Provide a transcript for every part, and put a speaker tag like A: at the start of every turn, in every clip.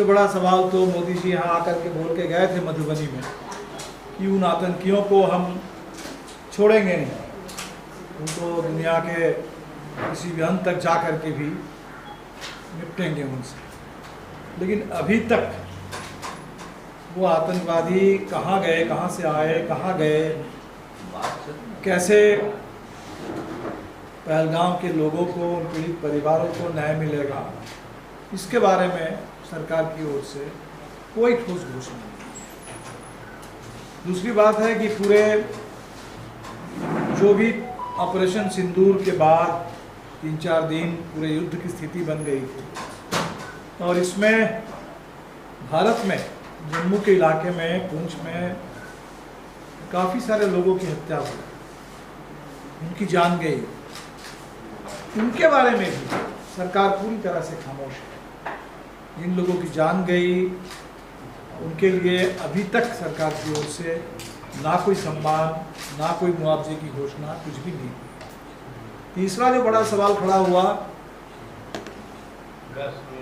A: सबसे बड़ा सवाल तो मोदी जी यहाँ आकर के बोल के गए थे मधुबनी में कि उन आतंकियों को हम छोड़ेंगे नहीं, उनको दुनिया के किसी भी अंत तक जा कर के भी निपटेंगे उनसे। लेकिन अभी तक वो आतंकवादी कहाँ गए, कहाँ से आए, कहाँ गए, कैसे पहलगाम के लोगों को, उन पीड़ित परिवारों को न्याय मिलेगा, इसके बारे में सरकार की ओर से कोई ठोस घोषणा नहीं। दूसरी बात है कि पूरे जो भी ऑपरेशन सिंदूर के बाद 3-4 दिन पूरे युद्ध की स्थिति बन गई थी और इसमें भारत में जम्मू के इलाके में, पुंछ में काफ़ी सारे लोगों की हत्या हुई, उनकी जान गई। उनके बारे में भी सरकार पूरी तरह से खामोश है। जिन लोगों की जान गई उनके लिए अभी तक सरकार की ओर से ना कोई सम्मान, ना कोई मुआवजे की घोषणा, कुछ भी नहीं। तीसरा जो बड़ा सवाल खड़ा हुआ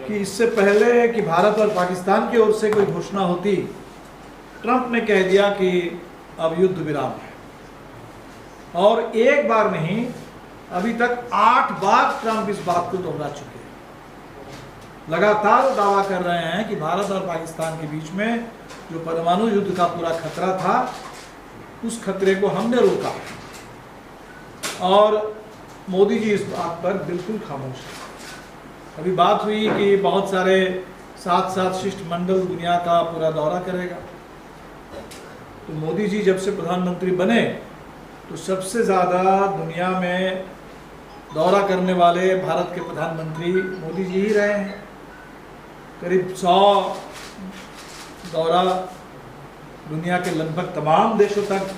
A: कि इससे पहले कि भारत और पाकिस्तान की ओर से कोई घोषणा होती, ट्रंप ने कह दिया कि अब युद्ध विराम है। और एक बार नहीं, अभी तक 8 बार ट्रंप इस बात को दोहरा चुके हैं। लगातार दावा कर रहे हैं कि भारत और पाकिस्तान के बीच में जो परमाणु युद्ध का पूरा खतरा था, उस खतरे को हमने रोका। और मोदी जी इस बात पर बिल्कुल खामोश है। अभी बात हुई कि बहुत सारे साथ शिष्टमंडल दुनिया का पूरा दौरा करेगा। तो मोदी जी जब से प्रधानमंत्री बने तो सबसे ज़्यादा दुनिया में दौरा करने वाले भारत के प्रधानमंत्री मोदी जी ही रहे हैं। करीब 100 दौरा दुनिया के लगभग तमाम देशों तक,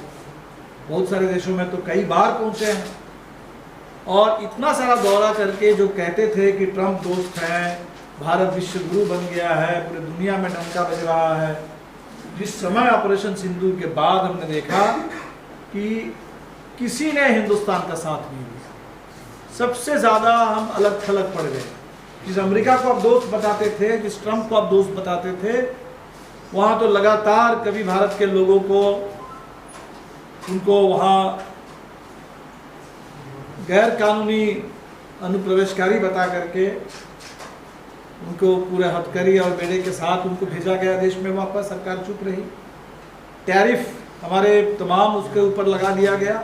A: बहुत सारे देशों में तो कई बार पहुंचे हैं। और इतना सारा दौरा करके जो कहते थे कि ट्रंप दोस्त हैं, भारत विश्व गुरु बन गया है, पूरी दुनिया में डंका बज रहा है, जिस समय ऑपरेशन सिंदूर के बाद हमने देखा कि किसी ने हिंदुस्तान का साथ नहीं दिया। सबसे ज़्यादा हम अलग थलग पड़ गए। जिस अमेरिका को आप दोस्त बताते थे, जिस ट्रंप को आप दोस्त बताते थे, वहाँ तो लगातार कभी भारत के लोगों को, उनको वहाँ गैर कानूनी अनुप्रवेशकारी बता करके उनको पूरे हथकड़ी और बेड़े के साथ उनको भेजा गया देश में वापस। सरकार चुप रही। टैरिफ हमारे तमाम उसके ऊपर लगा दिया गया।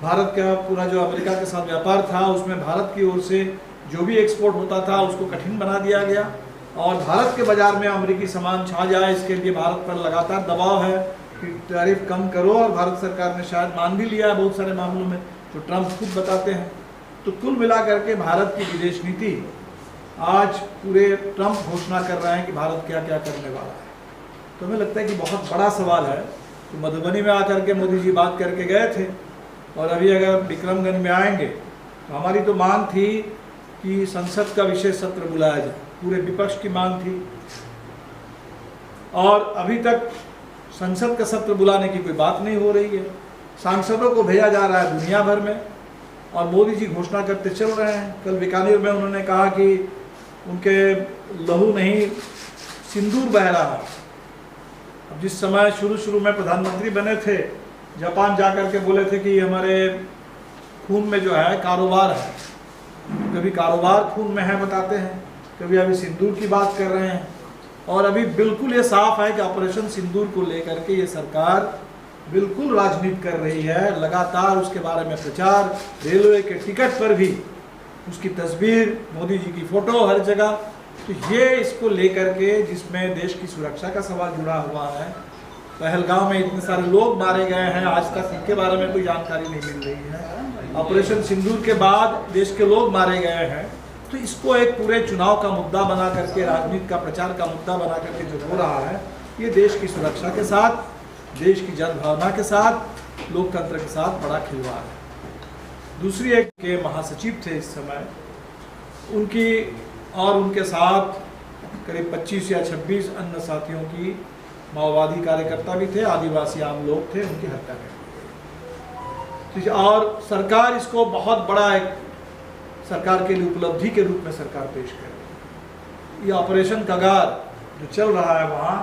A: भारत का पूरा जो अमेरिका के साथ व्यापार था, उसमें भारत की ओर से जो भी एक्सपोर्ट होता था उसको कठिन बना दिया गया। और भारत के बाज़ार में अमेरिकी सामान छा जाए, इसके लिए भारत पर लगातार दबाव है कि टैरिफ कम करो। और भारत सरकार ने शायद मान भी लिया है बहुत सारे मामलों में, जो ट्रंप खुद बताते हैं। तो कुल मिला करके भारत की विदेश नीति आज पूरे ट्रंप घोषणा कर रहे हैं कि भारत क्या क्या करने वाला है। तो हमें लगता है कि बहुत बड़ा सवाल है। तो मधुबनी में आकर के मोदी जी बात करके गए थे, और अभी अगर विक्रमगंज में आएंगे तो हमारी तो मांग थी कि संसद का विशेष सत्र बुलाया जाए, पूरे विपक्ष की मांग थी। और अभी तक संसद का सत्र बुलाने की कोई बात नहीं हो रही है। सांसदों को भेजा जा रहा है दुनिया भर में, और मोदी जी घोषणा करते चल रहे हैं। कल बीकानेर में उन्होंने कहा कि उनके लहू नहीं सिंदूर बह रहा। अब जिस समय शुरू में प्रधानमंत्री बने थे, जापान जाकर के बोले थे कि हमारे खून में जो है कारोबार है। कभी कारोबार खून में है बताते हैं, कभी अभी सिंदूर की बात कर रहे हैं। और अभी बिल्कुल ये साफ है कि ऑपरेशन सिंदूर को लेकर के ये सरकार बिल्कुल राजनीति कर रही है। लगातार उसके बारे में प्रचार, रेलवे के टिकट पर भी उसकी तस्वीर, मोदी जी की फ़ोटो हर जगह। तो ये इसको लेकर के, जिसमें देश की सुरक्षा का सवाल जुड़ा हुआ है, पहलगाम में इतने सारे लोग मारे गए हैं, आज तक इनके बारे में कोई जानकारी नहीं मिल रही है। ऑपरेशन सिंदूर के बाद देश के लोग मारे गए हैं। तो इसको एक पूरे चुनाव का मुद्दा बना करके, राजनीति का प्रचार का मुद्दा बना करके जो हो रहा है, ये देश की सुरक्षा के साथ, देश की जनभावना के साथ, लोकतंत्र के साथ बड़ा खिलवाड़ है। दूसरी एक के महासचिव थे इस समय, उनकी और उनके साथ करीब 25 या 26 अन्य साथियों की, माओवादी कार्यकर्ता भी थे, आदिवासी आम लोग थे, उनकी हत्या कर दी। और सरकार इसको बहुत बड़ा एक सरकार के लिए उपलब्धि के रूप में सरकार पेश कर रही है। ये ऑपरेशन कगार जो चल रहा है वहाँ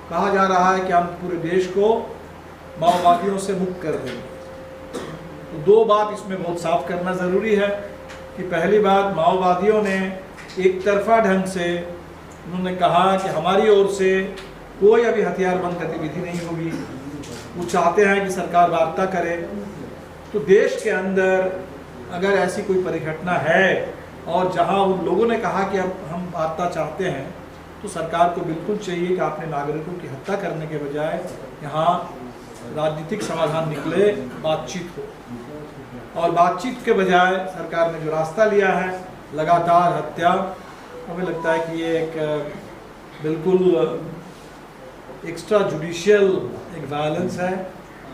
A: कहा जा रहा है कि हम पूरे देश को माओवादियों से मुक्त कर देंगे। तो दो बात इसमें बहुत साफ करना ज़रूरी है कि पहली बात, माओवादियों ने एक तरफा ढंग से उन्होंने कहा कि हमारी ओर से कोई अभी हथियारबंद गतिविधि नहीं होगी। वो चाहते हैं कि सरकार वार्ता करे। तो देश के अंदर अगर ऐसी कोई परिघटना है और जहां उन लोगों ने कहा कि अब हम वार्ता चाहते हैं, तो सरकार को बिल्कुल चाहिए कि अपने नागरिकों की हत्या करने के बजाय यहाँ राजनीतिक समाधान निकले, बातचीत हो। और बातचीत के बजाय सरकार ने जो रास्ता लिया है लगातार हत्या, हमें लगता है कि ये एक बिल्कुल एक्स्ट्रा जुडिशियल एक वायलेंस है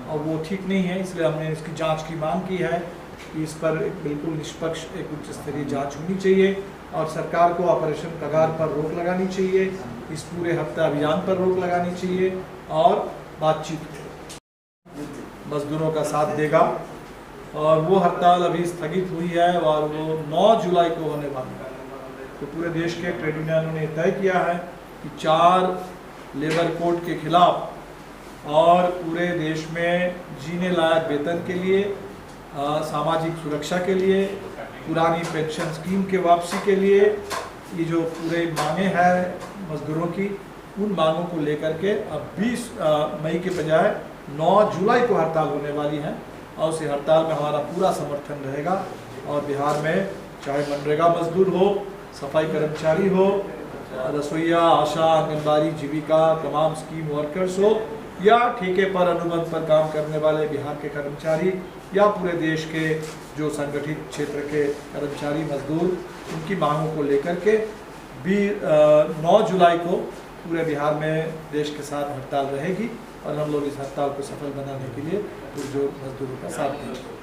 A: और वो ठीक नहीं है। इसलिए हमने इसकी जांच की मांग की है कि इस पर एक बिल्कुल निष्पक्ष एक उच्च स्तरीय जांच होनी चाहिए और सरकार को ऑपरेशन कगार पर रोक लगानी चाहिए, इस पूरे हत्या अभियान पर रोक लगानी चाहिए और बातचीत मजदूरों का साथ देगा। और वो हड़ताल अभी स्थगित हुई है और वो 9 जुलाई को होने वाली है। तो पूरे देश के ट्रेड यूनियनों ने तय किया है कि 4 लेबर कोड के खिलाफ और पूरे देश में जीने लायक वेतन के लिए, सामाजिक सुरक्षा के लिए, पुरानी पेंशन स्कीम के वापसी के लिए, ये जो पूरे मांगे हैं मजदूरों की, उन मांगों को लेकर के अब 20 मई के बजाय 9 जुलाई को हड़ताल होने वाली है। और उस हड़ताल में हमारा पूरा समर्थन रहेगा। और बिहार में चाहे मनरेगा मजदूर हो, सफाई कर्मचारी हो, रसोईया, आशा, आंगनबाड़ी, जीविका, तमाम स्कीम वर्कर्स हो या ठेके पर अनुबंध पर काम करने वाले बिहार के कर्मचारी या पूरे देश के जो संगठित क्षेत्र के कर्मचारी मजदूर, उनकी मांगों को लेकर के 9 जुलाई को पूरे बिहार में देश के साथ हड़ताल रहेगी और हम लोग इस हड़ताल को सफल बनाने के लिए जो मजदूरों का साथ देंगे।